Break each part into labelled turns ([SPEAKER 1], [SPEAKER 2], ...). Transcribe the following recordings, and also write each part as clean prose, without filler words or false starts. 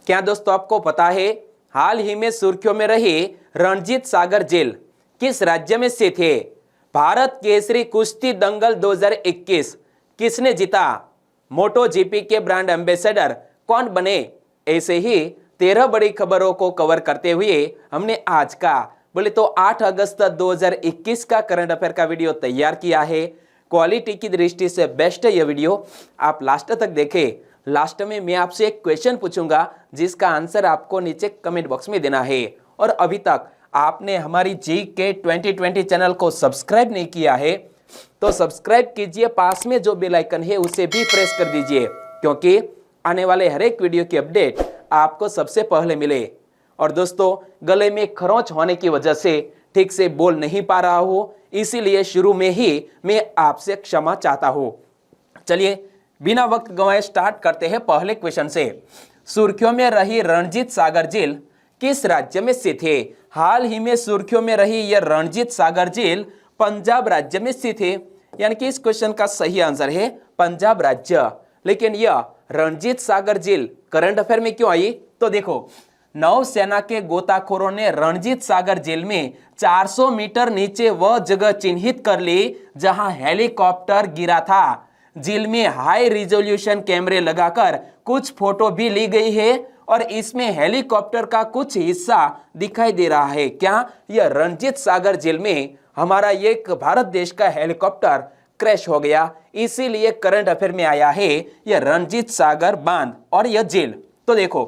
[SPEAKER 1] क्या दोस्तों आपको पता है हाल ही में सुर्खियों में रही रणजीत सागर जेल किस राज्य में स्थित है? भारत केसरी कुश्ती दंगल 2021 किसने जीता? मोटो जीपी के ब्रांड एम्बेसडर कौन बने? ऐसे ही 13 बड़ी खबरों को कवर करते हुए हमने आज का बोले तो 8 अगस्त 2021 का करंट अफेयर का वीडियो तैयार किया है। क्वालिटी की दृष्टि से बेस्ट है यह वीडियो, आप लास्ट तक देखें। लास्ट में मैं आपसे एक क्वेश्चन पूछूंगा जिसका आंसर आपको नीचे कमेंट बॉक्स में देना है। और अभी तक आपने हमारी जी के 2020 चैनल को सब्सक्राइब नहीं किया है तो सब्सक्राइब कीजिए, पास में जो बेल आइकन है उसे भी प्रेस कर दीजिए, क्योंकि आने वाले हर एक वीडियो की अपडेट आपको सबसे पहले मिले। और दोस्तों, गले में खरोंच होने की वजह से ठीक से बोल नहीं पा रहा हूं, इसीलिए शुरू में ही मैं आपसे क्षमा चाहता हूं। चलिए बिना वक्त गंवाए स्टार्ट करते हैं पहले क्वेश्चन से। सुर्खियों में रही रणजीत सागर जेल किस राज्य में स्थित है? हाल ही में सुर्खियों में रही यह रणजीत सागर जेल पंजाब राज्य में स्थित है, यानी कि इस क्वेश्चन का सही आंसर है पंजाब राज्य। लेकिन यह रणजीत सागर जेल करंट अफेयर में क्यों आई? तो देखो, नौसेना के गोताखोरों ने रणजीत सागर जेल में 400 मीटर नीचे वह जगह चिन्हित कर ली जहां हेलीकॉप्टर गिरा था। जेल में हाई रिजोल्यूशन कैमरे लगाकर कुछ फोटो भी ली गई है और इसमें हेलीकॉप्टर का कुछ हिस्सा दिखाई दे रहा है। क्या? यह रणजीत सागर जेल में हमारा एक भारत देश का हेलीकॉप्टर क्रैश हो गया, इसीलिए करंट अफेयर में आया है यह रणजीत सागर बांध और यह जेल। तो देखो,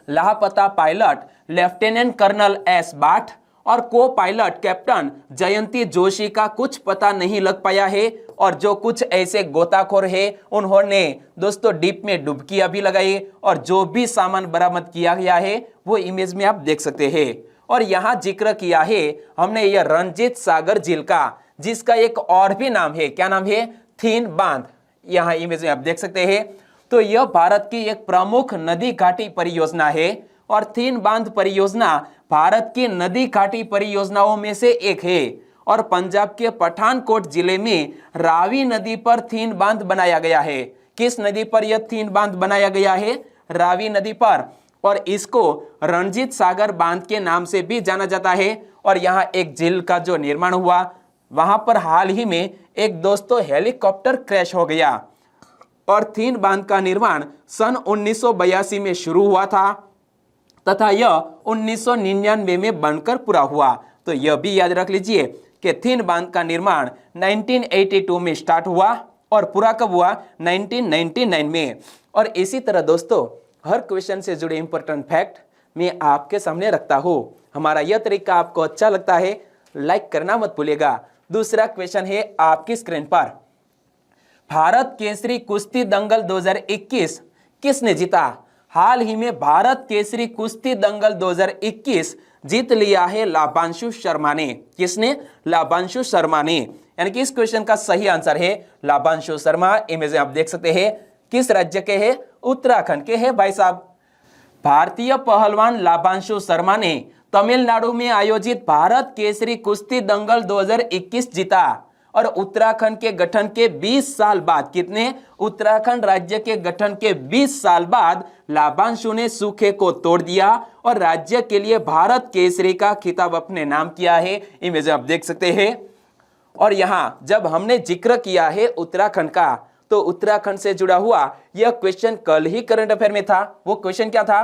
[SPEAKER 1] लापता पायलट लेफ्टिनेंट कर्नल एस बाठ और को पायलट कैप्टन जयंती जोशी का कुछ पता नहीं लग पाया है। और जो कुछ ऐसे गोताखोर है उन्होंने दोस्तों डीप में डुबकियां भी लगाई और जो भी सामान बरामद किया गया है वो इमेज में आप देख सकते हैं। और यहाँ जिक्र किया है हमने यह रणजीत सागर झील का, जिसका एक और भी नाम है। क्या नाम है? थीन बांध। यहाँ इमेज में आप देख सकते हैं। तो यह भारत की एक प्रमुख नदी घाटी परियोजना है और थीन बांध परियोजना भारत की नदी घाटी परियोजनाओं में से एक है। और पंजाब के पठानकोट जिले में रावी नदी पर थीन बांध बनाया गया है। किस नदी पर यह थीन बांध बनाया गया है? रावी नदी पर। और इसको रणजीत सागर बांध के नाम से भी जाना जाता है। और यहाँ एक झील का जो निर्माण हुआ, वहां पर हाल ही में एक दोस्तों हेलीकॉप्टर क्रैश हो गया और थीन बांध का निर्माण सन 1982 में शुरू हुआ था तथा यह 1999 में बनकर पूरा हुआ। तो यह भी याद रख लीजिए कि थीन बांध का निर्माण 1982 में स्टार्ट हुआ और पूरा कब हुआ? 1999 में। और इसी तरह दोस्तों, हर क्वेश्चन से जुड़े इंपॉर्टेंट फैक्ट मैं आपके सामने रखता हूं। हमारा यह तरीका आपको अच्छा लगता है, लाइक करना मत भूलिएगा। दूसरा क्वेश्चन है आपकी स्क्रीन पर। भारत केसरी कुश्ती दंगल 2021 किसने जीता? हाल ही में भारत केसरी कुश्ती दंगल 2021 जीत लिया है लाभांशु शर्मा ने। किसने? लाभांशु शर्मा ने। यानी कि इस क्वेश्चन का सही आंसर है लाभांशु शर्मा। इमेज आप देख सकते हैं। किस राज्य के हैं? उत्तराखंड के हैं भाई साहब। भारतीय पहलवान लाभांशु शर्मा ने तमिलनाडु में आयोजित भारत केसरी कुश्ती दंगल 2021 जीता। और उत्तराखंड के गठन के 20 साल बाद, कितने? उत्तराखंड राज्य के गठन के 20 साल बाद लाभांशु ने सूखे को तोड़ दिया और राज्य के लिए भारत केसरी का खिताब अपने नाम किया है। इमेज आप देख सकते हैं। और यहां जब हमने जिक्र किया है उत्तराखंड का, तो उत्तराखंड से जुड़ा हुआ यह क्वेश्चन कल ही करंट अफेयर में था। वो क्वेश्चन क्या था?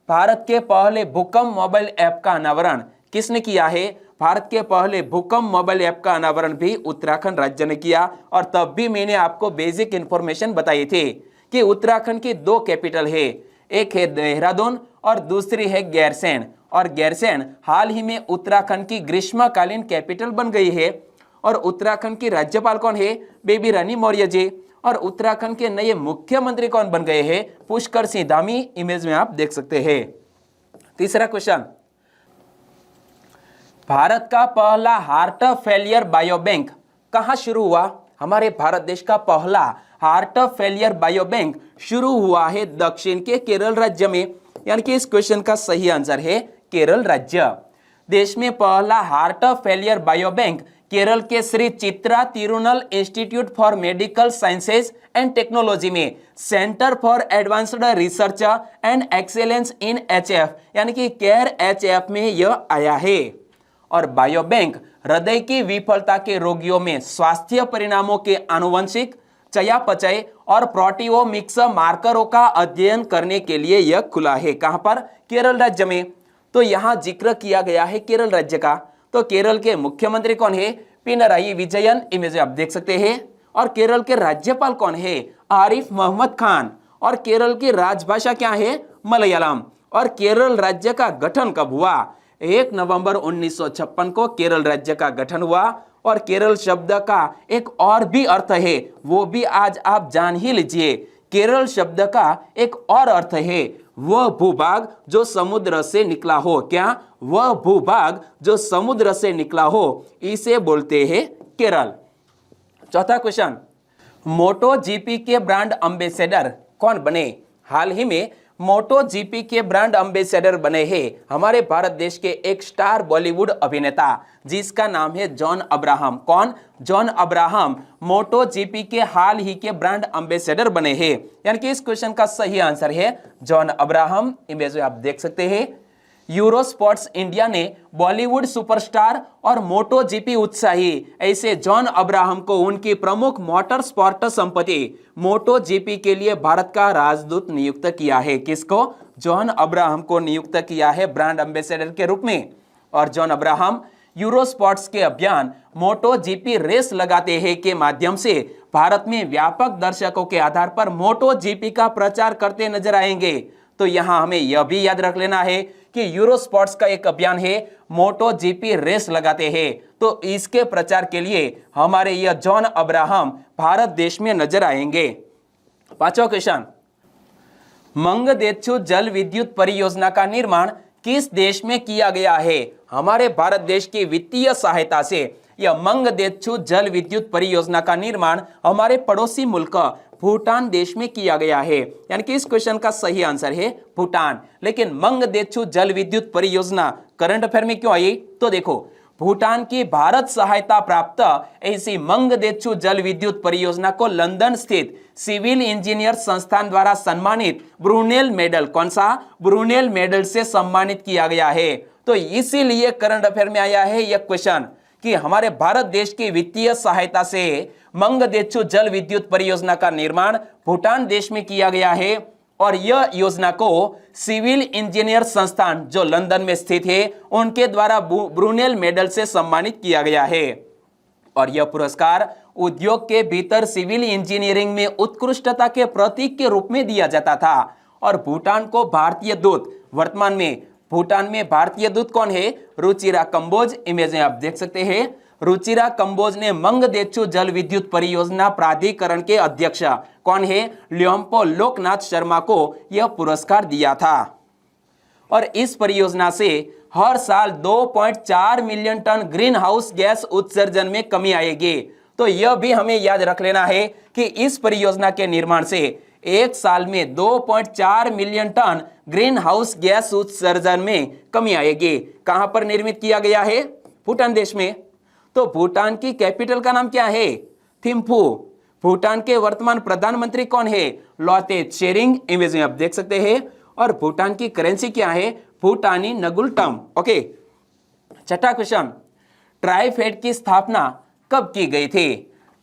[SPEAKER 1] भारत के पहले भूकंप मोबाइल ऐप का अनावरण किसने किया है? भारत के पहले भूकंप मोबाइल ऐप का अनावरण भी उत्तराखंड राज्य ने किया। और तब भी मैंने आपको बेसिक इंफॉर्मेशन बताई थी कि उत्तराखंड की 2 कैपिटल है, एक है देहरादून और दूसरी है गैरसैंण। और गैरसैंण हाल ही में उत्तराखंड की ग्रीष्मकालीन कैपिटल बन गई है। और उत्तराखंड की राज्यपाल कौन है? बेबी रानी मौर्य जी। और उत्तराखंड के नए मुख्यमंत्री कौन बन गए हैं? पुष्कर सिंह धामी। इमेज में आप देख सकते हैं। तीसरा क्वेश्चन, भारत का पहला हार्ट फेलियर बायो बैंक कहां शुरू हुआ? हमारे भारत देश का पहला हार्ट फेलियर बायो बैंक शुरू हुआ है दक्षिण के केरल राज्य में। यानी कि इस क्वेश्चन का सही आंसर है केरल राज्य। देश में पहला heart failure bio bank Kerala के Shri Chitra Tirunal institute for medical sciences and technology में centre for advanced research and excellence in HF यानी कि केयर एचएफ में यह आया है। और बायोबैंक हृदय की विफलता के रोगियों में स्वास्थ्य परिणामों के आनुवंशिक, चयापचय और प्रोटियोमिक्स मार्करों का अध्ययन करने के लिए यह खुला है। कहां पर? केरल राज्य में। तो यहां जिक्र किया गया है केरल राज्य का। तो केरल के मुख्यमंत्री कौन है? पिनराई विजयन, इमेज आप देख सकते हैं। और केरल के राज्यपाल कौन है? आरिफ मोहम्मद खान। और केरल की राजभाषा क्या है? मलयालम। और केरल राज्य का गठन कब हुआ? 1 नवंबर 1956 को केरल राज्य का गठन हुआ। और केरल शब्द का एक और भी अर्थ है, वो भी आज आप जान ही लीजिए। केरल शब्द का एक और अर्थ है वह भूभाग जो समुद्र से निकला हो। क्या? वह भूभाग जो समुद्र से निकला हो, इसे बोलते हैं केरल। चौथा क्वेश्चन, मोटो जीपी के ब्रांड एम्बेसडर कौन बने? हाल ही में मोटो जीपी के ब्रांड एम्बेसडर बने हैं हमारे भारत देश के एक स्टार बॉलीवुड अभिनेता जिसका नाम है जॉन अब्राहम। कौन? जॉन अब्राहम मोटो जीपी के हाल ही के ब्रांड एम्बेसडर बने हैं। यानी कि इस क्वेश्चन का सही आंसर है जॉन अब्राहम। इमेज में आप देख सकते हैं। यूरो स्पोर्ट्स इंडिया ने बॉलीवुड सुपरस्टार और मोटो जीपी उत्साही ऐसे जॉन अब्राहम को उनकी प्रमुख मोटर स्पोर्ट संपत्ति मोटो जीपी के लिए भारत का राजदूत नियुक्त किया है। किसको? जॉन अब्राहम को नियुक्त किया है ब्रांड एम्बेसडर के रूप में। और जॉन अब्राहम यूरो स्पोर्ट्स के अभियान मोटो जीपी रेस लगाते हैं के माध्यम से भारत में व्यापक दर्शकों के आधार पर मोटो जीपी का प्रचार करते नजर आएंगे। तो यहां हमें यह भी याद रख लेना है कि यूरो स्पोर्ट्स का एक अभियान है मोटो जीपी रेस लगाते हैं। तो इसके प्रचार के लिए हमारे यह जॉन अब्राहम भारत देश में नजर आएंगे। पांचवा क्वेश्चन, मंगदेचु जल विद्युत परियोजना का निर्माण किस देश में किया गया है? हमारे भारत देश की वित्तीय सहायता से यह मंगदेचु जल विद्युत परियोजना का निर्माण हमारे पड़ोसी मुल्क भूटान देश में किया गया है। यानी कि इस क्वेश्चन का सही आंसर है भूटान। लेकिन मंगदेचु जल विद्युत परियोजना करंट अफेयर में क्यों आई? तो देखो, भूटान की भारत सहायता प्राप्त ऐसी मंगदेचु जल विद्युत परियोजना को लंदन स्थित सिविल इंजीनियर संस्थान द्वारा सम्मानित ब्रूनेल मेडल, कौन सा? ब्रूनेल मेडल से सम्मानित किया गया है। तो इसीलिए करंट अफेयर में आया है यह क्वेश्चन कि हमारे भारत देश की वित्तीय सहायता से मंगदेचु जल विद्युत परियोजना का निर्माण भूटान देश में किया गया है। और यह योजना को सिविल इंजीनियर संस्थान जो लंदन में स्थित है उनके द्वारा ब्रूनेल मेडल से सम्मानित किया गया है। और यह पुरस्कार उद्योग के भीतर सिविल इंजीनियरिंग में उत्कृष्टता के प्रतीक के रूप में दिया जाता था। और भूटान को भारतीय दूत, वर्तमान में भूटान में भारतीय दूत कौन है? रुचिरा कंबोज। इमेज में आप देख सकते हैं। रुचिरा कंबोज ने मंगदेचु जल विद्युत परियोजना प्राधिकरण के अध्यक्ष कौन है? ल्योम्पो लोकनाथ शर्मा को यह पुरस्कार दिया था। और इस परियोजना से हर साल 2.4 million ton greenhouse gas उत्सर्जन में कमी आएगी। तो यह भी हमें याद रख लेना है कि इस परियोजना के निर्माण से एक साल में 2.4 million ton greenhouse gas उत्सर्जन में कमी आएगी। कहां पर निर्मित किया गया है? भूटान देश में। तो भूटान की कैपिटल का नाम क्या है? थिम्फू। भूटान के वर्तमान प्रधानमंत्री कौन है? लोते त्शेरिंग। इमेज में आप देख सकते हैं। और भूटान की करेंसी क्या है? भूटानी नगुल्टम। ओके। छठा क्वेश्चन, ट्राइफेड की स्थापना कब की गई थी?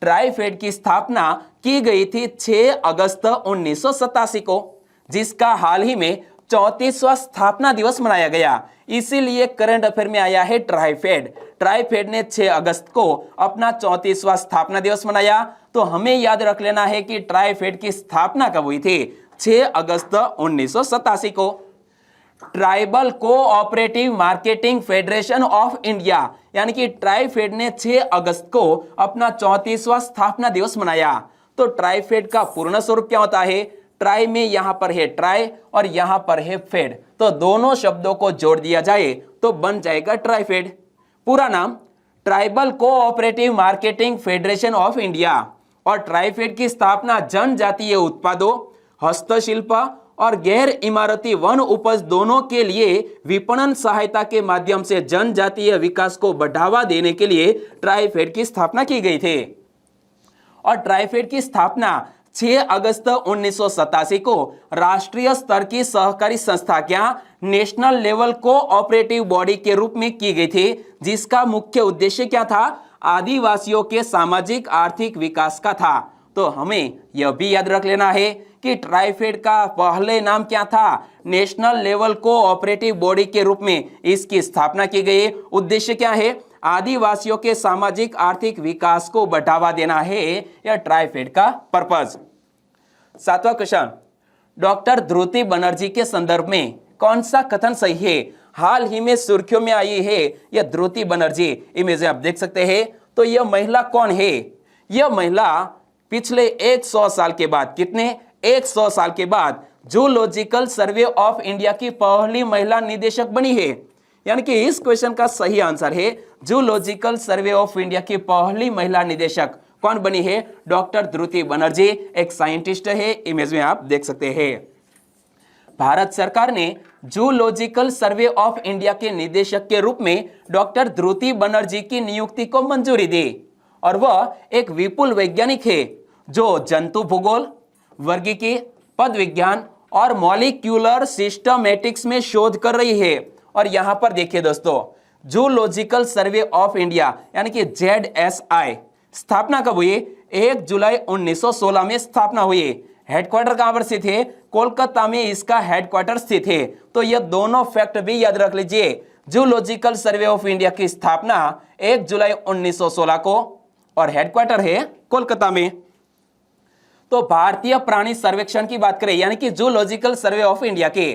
[SPEAKER 1] ट्राइफेड की स्थापना की गई थी 6 अगस्त 1987 को, जिसका हाल ही में 34वां स्थापना दिवस मनाया गया। इसीलिए करंट अफेयर में आया है ट्राइफेड। ट्राइफेड ने 6 अगस्त को अपना 34वां स्थापना दिवस मनाया। तो हमें याद रख लेना है कि ट्राइफेड की स्थापना कब हुई थी? 6 अगस्त 1987 को। Tribal cooperative marketing federation of India यानी कि ट्राइफेड ने 6 अगस्त को अपना 34वां स्थापना दिवस मनाया। तो ट्राइफेड का पूर्ण स्वरूप क्या होता है? ट्राई में यहां पर है ट्राई और यहां पर है फेड, तो दोनों शब्दों को जोड़ दिया जाए तो बन जाएगा ट्राइफेड। पूरा नाम tribal cooperative marketing federation of India. और ट्राइफेड की स्थापना जनजातीय उत्पादों, हस्तशिल्प और गैर इमारती वन उपज दोनों के लिए विपणन सहायता के माध्यम से जनजातीय विकास को बढ़ावा देने के लिए ट्राइफेड की स्थापना की गई थी। और ट्राइफेड की स्थापना 6 अगस्त 1987 को राष्ट्रीय स्तर की सहकारी संस्था क्या नेशनल लेवल कोऑपरेटिव बॉडी के रूप में की गई थी, जिसका मुख्य उद्देश्य क्या था? आदिवासियों के सामाजिक आर्थिक विकास का था। तो हमें यह भी याद रख लेना है कि ट्राइफेड का पहले नाम क्या था? नेशनल लेवल कोऑपरेटिव बॉडी के रूप में इसकी स्थापना की गई। उद्देश्य क्या है? आदिवासियों के सामाजिक आर्थिक विकास को बढ़ावा देना है यह ट्राइफेड का पर्पज। 7वां क्वेश्चन, डॉक्टर ध्रुति बनर्जी के संदर्भ में कौन सा कथन सही है? हाल ही में सुर्खियों में आई है यह ध्रुति बनर्जी। इमेज आप देख सकते हैं। तो यह महिला कौन है? यह महिला पिछले 100 साल के बाद, कितने 100 साल के बाद जूलॉजिकल सर्वे ऑफ इंडिया की पहली महिला निदेशक बनी है। यानी कि इस क्वेश्चन का सही आंसर है जूलॉजिकल सर्वे ऑफ इंडिया की पहली महिला निदेशक कौन बनी है? डॉक्टर ध्रुति बनर्जी एक साइंटिस्ट है। इमेज में आप देख सकते हैं। भारत सरकार ने जूलॉजिकल सर्वे ऑफ इंडिया के निदेशक के रूप में डॉक्टर ध्रुति बनर्जी की नियुक्ति को मंजूरी दी और वह एक विपुल वैज्ञानिक है जो जंतु भूगोल, वर्गीकी, पद विज्ञान और मॉलिक्यूलर सिस्टमैटिक्स में शोध कर रही है। और यहां पर देखिए दोस्तों, जूलॉजिकल सर्वे ऑफ इंडिया यानी कि ZSI स्थापना कब हुई? 1 जुलाई 1916 में स्थापना हुई। हेडक्वार्टर कहां पर स्थित है? कोलकाता में इसका हेडक्वार्टर स्थित है। तो यह दोनों फैक्ट भी याद रख लीजिए। जूलॉजिकल सर्वे ऑफ इंडिया की स्थापना 1 जुलाई 1916 को और हेडक्वार्टर है कोलकाता में। तो भारतीय प्राणी सर्वेक्षण की बात करें यानी कि जूलॉजिकल सर्वे ऑफ इंडिया के,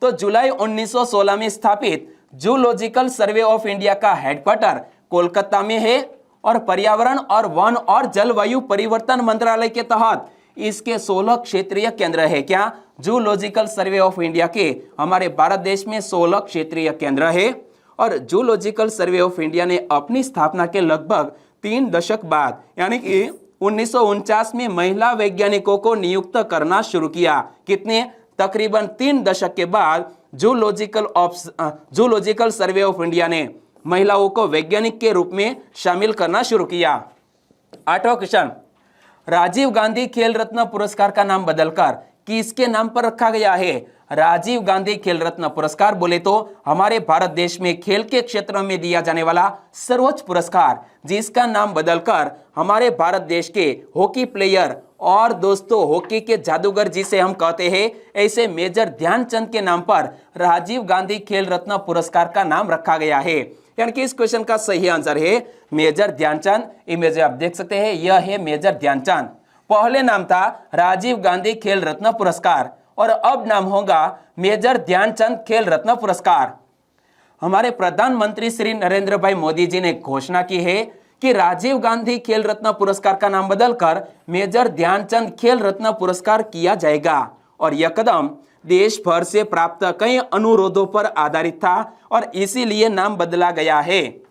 [SPEAKER 1] तो जुलाई 1916 में स्थापित जूलॉजिकल सर्वे ऑफ इंडिया का हेडक्वार्टर कोलकाता में है और पर्यावरण और वन और जलवायु परिवर्तन मंत्रालय के तहत इसके 16 क्षेत्रीय केंद्र है। क्या? जूलॉजिकल सर्वे ऑफ इंडिया के हमारे भारत देश में 16 क्षेत्रीय केंद्र है। और जूलॉजिकल सर्वे ऑफ इंडिया ने अपनी स्थापना के लगभग 3 दशक बाद यानी कि 1949 में महिला वैज्ञानिकों को नियुक्त करना शुरू किया। कितने? तकरीबन 3 दशक के बाद जूलॉजिकल सर्वे ऑफ इंडिया ने महिलाओं को वैज्ञानिक के रूप में शामिल करना शुरू किया। 8वां क्वेश्चन, राजीव गांधी खेल रत्न पुरस्कार का नाम बदलकर किसके नाम पर रखा गया है? राजीव गांधी खेल रत्न पुरस्कार बोले तो हमारे भारत देश में खेल के क्षेत्र में दिया जाने वाला सर्वोच्च पुरस्कार, जिसका नाम बदलकर हमारे भारत देश के हॉकी प्लेयर और दोस्तों हॉकी के जादूगर जिसे हम कहते हैं, ऐसे मेजर ध्यानचंद के नाम पर राजीव गांधी खेल रत्न पुरस्कार का नाम रखा गया है। यानी कि इस क्वेश्चन का सही आंसर है मेजर ध्यानचंद। इमेज आप देख सकते हैं, यह है मेजर ध्यानचंद। पहले नाम था राजीव गांधी खेल रत्न पुरस्कार और अब नाम होगा मेजर ध्यानचंद खेल रत्न पुरस्कार। हमारे प्रधानमंत्री श्री नरेंद्र भाई मोदी जी ने घोषणा की है कि राजीव गांधी खेल रत्न पुरस्कार का नाम बदलकर मेजर ध्यानचंद खेल रत्न पुरस्कार किया जाएगा। और यह कदम देश भर से प्राप्त कई अनुरोधों पर आधारित था और इसीलिए नाम बदला गया है।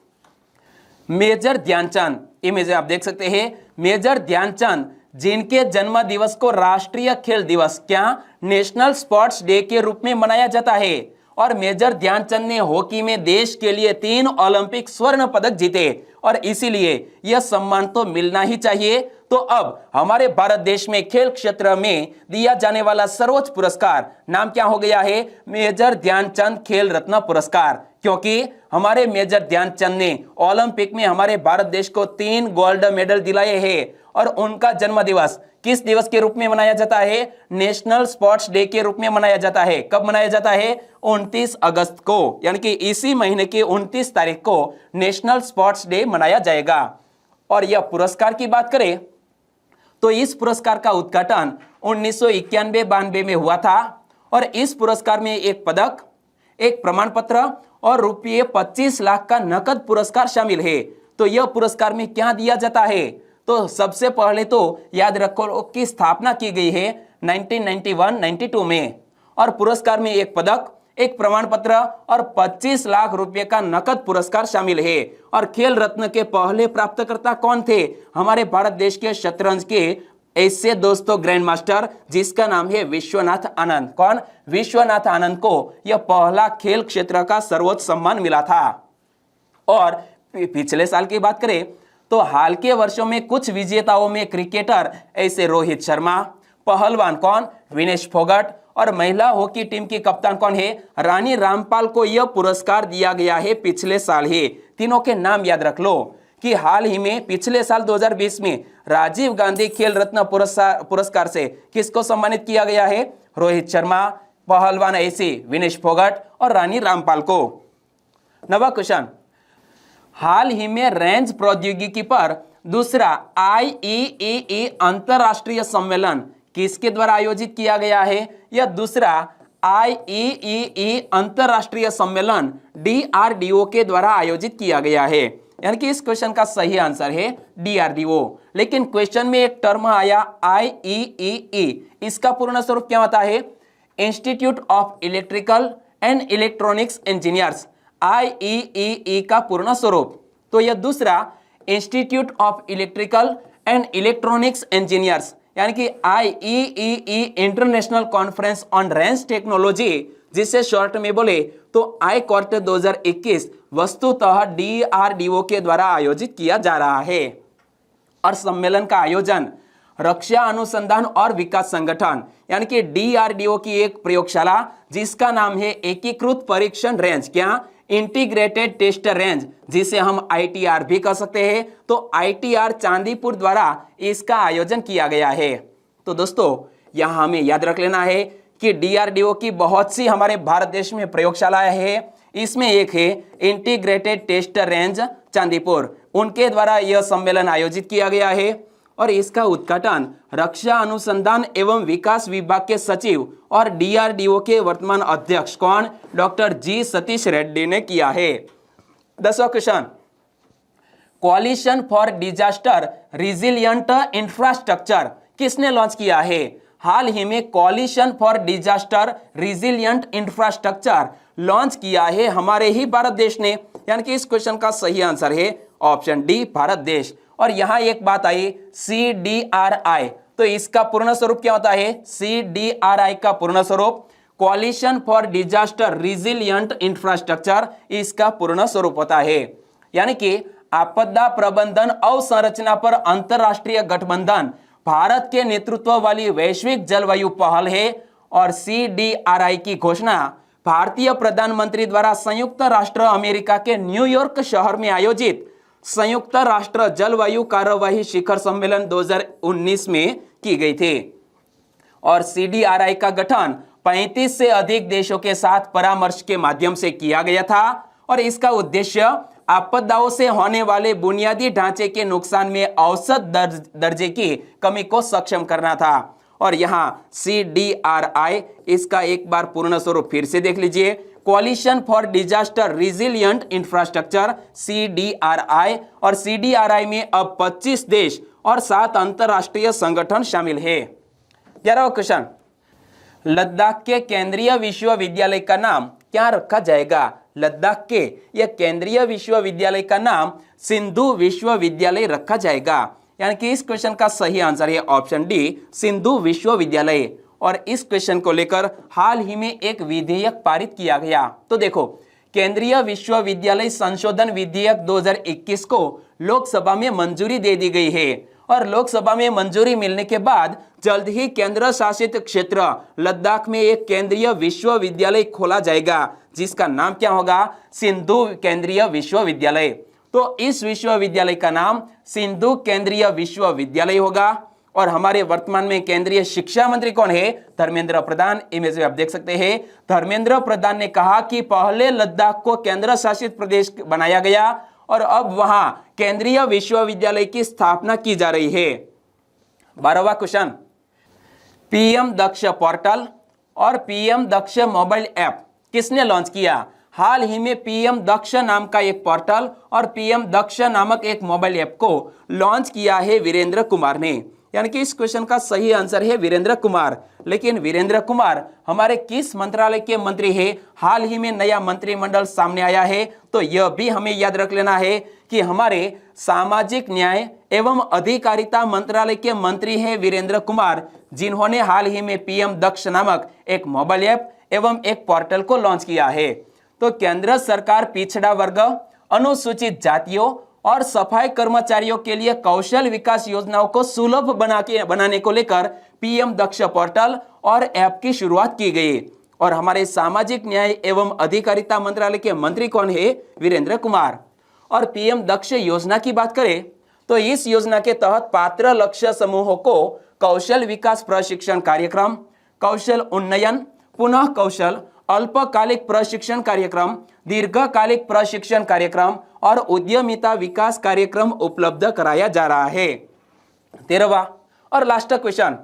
[SPEAKER 1] मेजर ध्यानचंद, इमेज आप देख सकते हैं, मेजर ध्यानचंद जिनके जन्म दिवस को राष्ट्रीय खेल दिवस क्या नेशनल स्पोर्ट्स डे के रूप में मनाया जाता है। और मेजर ध्यानचंद ने हॉकी में देश के लिए 3 ओलंपिक स्वर्ण पदक जीते और इसीलिए यह सम्मान तो मिलना ही चाहिए। तो अब हमारे भारत देश में खेल क्षेत्र में दिया जाने वाला सर्वोच्च पुरस्कार नाम क्या हो गया है? मेजर ध्यानचंद खेल रत्न पुरस्कार, क्योंकि हमारे मेजर ध्यानचंद ने ओलंपिक में हमारे भारत देश को 3 गोल्ड मेडल दिलाए हैं और उनका जन्म दिवस किस दिवस के रूप में मनाया जाता है? नेशनल स्पोर्ट्स डे के रूप में मनाया जाता है। कब मनाया जाता है? 29 अगस्त को, यानी कि इसी महीने की 29 तारीख को नेशनल स्पोर्ट्स डे मनाया जाएगा। और यह पुरस्कार की बात करें तो इस पुरस्कार का उद्घाटन 1991-92 में हुआ था और इस पुरस्कार में एक पदक, एक प्रमाण पत्र और रुपये 25 लाख का नकद पुरस्कार शामिल है। तो यह पुरस्कार में क्या दिया जाता है? तो सबसे पहले तो याद रखो कि स्थापना की गई है 1991-92 में और पुरस्कार में एक पदक, एक प्रमाण पत्र और 25 लाख रुपए का नकद पुरस्कार शामिल है। और खेल रत्न के पहले प्राप्तकर्ता कौन थे? हमारे भारत देश के शतरंज के ऐसे दोस्तों ग्रैंड मास्टर जिसका नाम है विश्वनाथ आनंद। कौन? विश्वनाथ आनंद को यह पहला खेल क्षेत्र का सर्वोच्च सम्मान मिला था। और पिछले साल की बात करें तो हाल के वर्षों में कुछ विजेताओं में क्रिकेटर ऐसे रोहित शर्मा, पहलवान कौन? विनेश फोगाट, और महिला हॉकी टीम की कप्तान कौन है? रानी रामपाल को यह पुरस्कार दिया गया है पिछले साल ही। तीनों के नाम याद रख लो कि हाल ही में पिछले साल 2020 में राजीव गांधी खेल रत्न पुरस्कार से किसको सम्मानित किया गया है? रोहित शर्मा, पहलवान ऐसी विनेश फोगाट और रानी रामपाल को। नवा क्वेश्चन, हाल ही में रेंज प्रौद्योगिकी पर दूसरा IEEE अंतरराष्ट्रीय सम्मेलन किसके द्वारा आयोजित किया गया है? यह दूसरा IEEE अंतरराष्ट्रीय सम्मेलन DRDO के द्वारा आयोजित किया गया है। यानी कि इस क्वेश्चन का सही आंसर है DRDO। लेकिन क्वेश्चन में एक टर्म आया IEEE, इसका पूर्ण स्वरूप क्या होता है? Institute of electrical and electronics engineers, IEEE का पूर्ण स्वरूप। तो यह दूसरा institute of electrical and electronics engineers यानी कि IEEE international conference on range technology, जिसे शॉर्ट में बोले तो ICORT 2021 वस्तुतः DRDO के द्वारा आयोजित किया जा रहा है। और सम्मेलन का आयोजन रक्षा अनुसंधान और विकास संगठन यानी कि DRDO की एक प्रयोगशाला जिसका नाम है एकीकृत परीक्षण रेंज, क्या? इंटीग्रेटेड टेस्ट रेंज, जिसे हम ITR भी कह सकते हैं, तो ITR चांदीपुर द्वारा इसका आयोजन किया गया है। तो दोस्तों यहां हमें याद रख लेना है कि DRDO की बहुत सी हमारे भारत देश में प्रयोगशालाएं हैं। इसमें एक है इंटीग्रेटेड टेस्ट रेंज चांदीपुर, उनके द्वारा यह सम्मेलन आयोजित किया गया है। और इसका उद्घाटन रक्षा अनुसंधान एवं विकास विभाग के सचिव और DRDO के वर्तमान अध्यक्ष कौन? डॉक्टर G सतीश रेड्डी ने किया है। 10वां question, coalition for disaster resilient infrastructure किसने लॉन्च किया है? हाल ही में coalition for disaster resilient infrastructure launch किया है हमारे ही भारत देश ने। यानी कि इस क्वेश्चन का सही आंसर है ऑप्शन डी, भारत देश। और यहां एक बात आई CDRI, तो इसका पूर्ण स्वरूप क्या होता है? CDRI का पूर्ण स्वरूप कोalition फॉर डिजास्टर रिजिलियंट इंफ्रास्ट्रक्चर, इसका पूर्ण स्वरूप होता है। यानी कि आपदा प्रबंधन अवसंरचना पर अंतरराष्ट्रीय गठबंधन भारत के नेतृत्व वाली वैश्विक जलवायु पहल है। और CDRI की घोषणा भारतीय प्रधानमंत्री द्वारा संयुक्त राष्ट्र अमेरिका के न्यूयॉर्क शहर में आयोजित संयुक्त राष्ट्र जलवायु कार्यवाही शिखर सम्मेलन 2019 में की गई थी। और CDRI का गठन 35 से अधिक देशों के साथ परामर्श के माध्यम से किया गया था। और इसका उद्देश्य आपदाओं से होने वाले बुनियादी ढांचे के नुकसान में औसत दर्जे की कमी को सक्षम करना था। और यहाँ CDRI, इसका एक बार पूर्ण स्वरूप फिर से देख लीजिए, coalition for disaster resilient infrastructure CDRI। और CDRI में अब 25 देश और 7 अंतरराष्ट्रीय संगठन शामिल है। 11वां क्वेश्चन, लद्दाख के केंद्रीय विश्वविद्यालय का नाम क्या रखा जाएगा? लद्दाख के यह केंद्रीय विश्वविद्यालय का नाम सिंधु विश्वविद्यालय रखा जाएगा। यानी कि इस क्वेश्चन का सही आंसर है ऑप्शन डी, सिंधु विश्वविद्यालय। और इस क्वेश्चन को लेकर हाल ही में एक विधेयक पारित किया गया। तो देखो, केंद्रीय विश्वविद्यालय संशोधन विधेयक 2021 को लोकसभा में मंजूरी दे दी गई है। और लोकसभा में मंजूरी मिलने के बाद जल्द ही केंद्र शासित क्षेत्र लद्दाख में एक केंद्रीय विश्वविद्यालय खोला जाएगा, जिसका नाम क्या होगा? सिंधु केंद्रीय विश्वविद्यालय। तो इस विश्वविद्यालय का नाम सिंधु केंद्रीय विश्वविद्यालय होगा। और हमारे वर्तमान में केंद्रीय शिक्षा मंत्री कौन है? धर्मेंद्र प्रधान। इमेज में आप देख सकते हैं, धर्मेंद्र प्रधान ने कहा कि पहले लद्दाख को केंद्र शासित प्रदेश बनाया गया और अब वहां केंद्रीय विश्वविद्यालय की स्थापना की जा रही है। 12वां क्वेश्चन, PM दक्ष पोर्टल और PM दक्ष मोबाइल ऐप किसने लॉन्च किया? हाल ही में PM दक्ष नाम का एक पोर्टल और PM दक्ष नामक एक मोबाइल ऐप को लॉन्च किया है वीरेंद्र कुमार ने। यानी कि इस क्वेश्चन का सही आंसर है वीरेंद्र कुमार। लेकिन वीरेंद्र कुमार हमारे किस मंत्रालय के मंत्री है? हाल ही में नया मंत्रिमंडल सामने आया है, तो यह भी हमें याद रख लेना है कि हमारे सामाजिक न्याय एवं अधिकारिता मंत्रालय के मंत्री हैं वीरेंद्र कुमार, जिन्होंने हाल ही में पीएम दक्ष नामक एक मोबाइल ऐप एवं एक पोर्टल को लॉन्च किया है। तो केंद्र सरकार पिछड़ा वर्ग, अनुसूचित जातियों और सफाई कर्मचारियों के लिए कौशल विकास योजनाओं को सुलभ बनाने को लेकर पीएम दक्ष पोर्टल और ऐप की शुरुआत की गई। और हमारे सामाजिक न्याय एवं अधिकारिता मंत्रालय के मंत्री कौन है? वीरेंद्र कुमार। और पीएम दक्ष योजना की बात करें तो इस योजना के तहत पात्र लक्ष्य समूहों को कौशल विकास प्रशिक्षण कार्यक्रम, कौशल उन्नयन, पुनः कौशल, अल्पकालिक प्रशिक्षण कार्यक्रम, दीर्घकालिक प्रशिक्षण कार्यक्रम और उद्यमिता विकास कार्यक्रम उपलब्ध कराया जा रहा है। 13वां और लास्ट क्वेश्चन,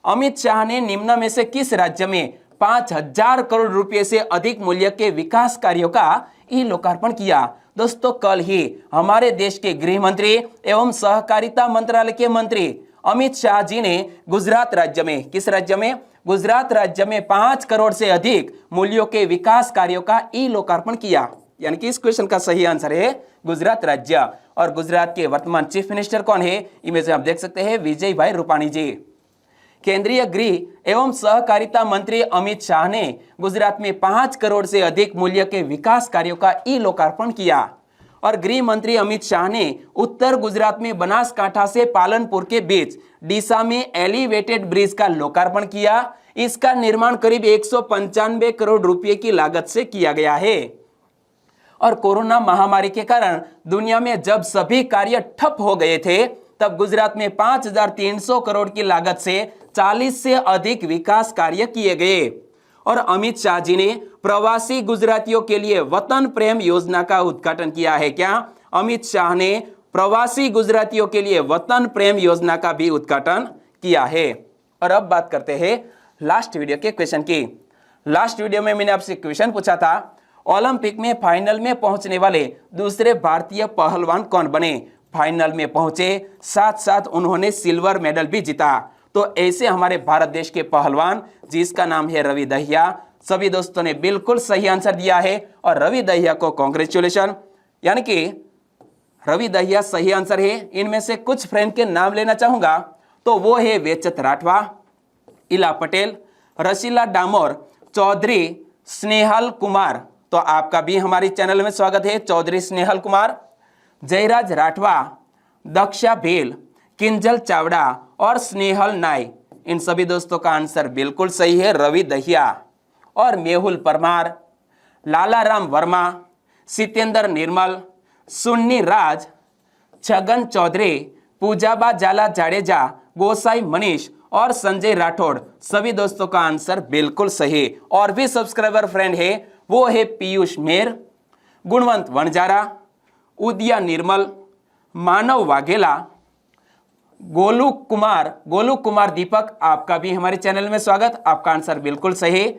[SPEAKER 1] अमित शाह ने निम्न में से किस राज्य में 5000 करोड़ रुपए से अधिक मूल्य के विकास कार्यों का ई लोकार्पण किया? दोस्तों, कल ही हमारे देश के गृह मंत्री एवं सहकारिता मंत्रालय के मंत्री अमित शाह जी ने गुजरात राज्य में, किस राज्य में? गुजरात राज्य में 5 करोड़ से अधिक मूल्यों के विकास कार्यों का ई लोकार्पण किया। यानी कि इस क्वेश्चन का सही आंसर है गुजरात राज्य। और गुजरात के वर्तमान चीफ मिनिस्टर कौन है? इमेज में आप देख सकते हैं, विजय भाई रूपाणी जी। केंद्रीय गृह एवं सहकारिता मंत्री अमित शाह ने गुजरात में 5 करोड़ से अधिक मूल्य के विकास कार्यों का ई लोकार्पण किया। और गृह मंत्री अमित शाह ने उत्तर गुजरात में बनासकांठा से पालनपुर के बीच डीसा में एलिवेटेड ब्रिज का लोकार्पण किया। इसका निर्माण करीब 195 करोड़ रुपए की लागत से किया गया है। और कोरोना महामारी के कारण दुनिया में जब सभी कार्य ठप हो गए थे, तब गुजरात में 5300 करोड़ की लागत से 40 से अधिक विकास कार्य किए गए। और अमित शाह जी ने प्रवासी गुजरातियों के लिए वतन प्रेम योजना का उद्घाटन किया है। क्या? अमित शाह ने प्रवासी गुजरातियों के लिए वतन प्रेम योजना का भी उद्घाटन किया है। और अब बात करते हैं लास्ट वीडियो के क्वेश्चन की। लास्ट वीडियो में मैंने आपसे क्वेश्चन पूछा था, ओलंपिक में फाइनल में पहुंचने वाले दूसरे भारतीय पहलवान कौन बने? फाइनल में पहुंचे, साथ साथ उन्होंने सिल्वर मेडल भी जीता। तो ऐसे हमारे भारत देश के पहलवान जिसका नाम है रवि दहिया। सभी दोस्तों ने बिल्कुल सही आंसर दिया है और रवि दहिया को कांग्रेचुलेशन। यानी कि रवि दहिया सही आंसर है। इनमें से कुछ फ्रेंड के नाम लेना चाहूंगा तो वो है वेचत राठवा, इला पटेल, रशीला डामोर, चौधरी स्नेहल कुमार। तो आपका भी हमारे चैनल में स्वागत है, चौधरी स्नेहल कुमार, जयराज राठवा, दक्षा भेल, किंजल चावड़ा और स्नेहल नाय। इन सभी दोस्तों का आंसर बिल्कुल सही है, रवि दहिया। और मेहुल परमार, लालाराम वर्मा, सितेंद्र निर्मल, सुन्नी राज, छगन चौधरी, पूजाबा जाला जाडेजा, गोसाई मनीष और संजय राठौड़। सभी दोस्तों का आंसर बिल्कुल सही। और भी सब्सक्राइबर फ्रेंड है, वो है पीयूष मेर, गुणवंत वनजारा, उदिया निर्मल, मानव वाघेला, गोलू कुमार दीपक। आपका भी हमारे चैनल में स्वागत, आपका आंसर बिल्कुल सही।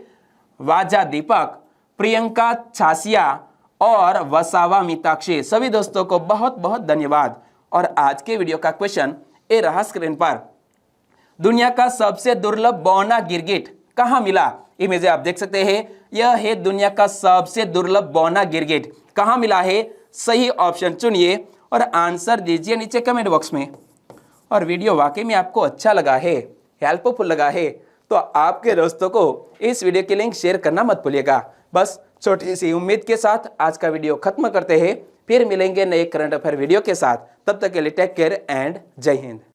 [SPEAKER 1] वाजा दीपक, प्रियंका छासिया और वसावा मीताक्षी। सभी दोस्तों को बहुत बहुत धन्यवाद। और आज के वीडियो का क्वेश्चन ए रहा स्क्रीन पर, दुनिया का सबसे दुर्लभ बौना गिरगिट कहाँ मिला? इमेज आप देख सकते हैं, यह है दुनिया का सबसे दुर्लभ बौना गिरगिट कहाँ मिला है? सही ऑप्शन चुनिए और आंसर दीजिए नीचे कमेंट बॉक्स में। और वीडियो वाकई में आपको अच्छा लगा है, हेल्पफुल लगा है, तो आपके दोस्तों को इस वीडियो की लिंक शेयर करना मत भूलिएगा। बस छोटी सी उम्मीद के साथ आज का वीडियो खत्म करते हैं, फिर मिलेंगे नए करंट अफेयर वीडियो के साथ। तब तक के लिए टेक केयर एंड जय हिंद।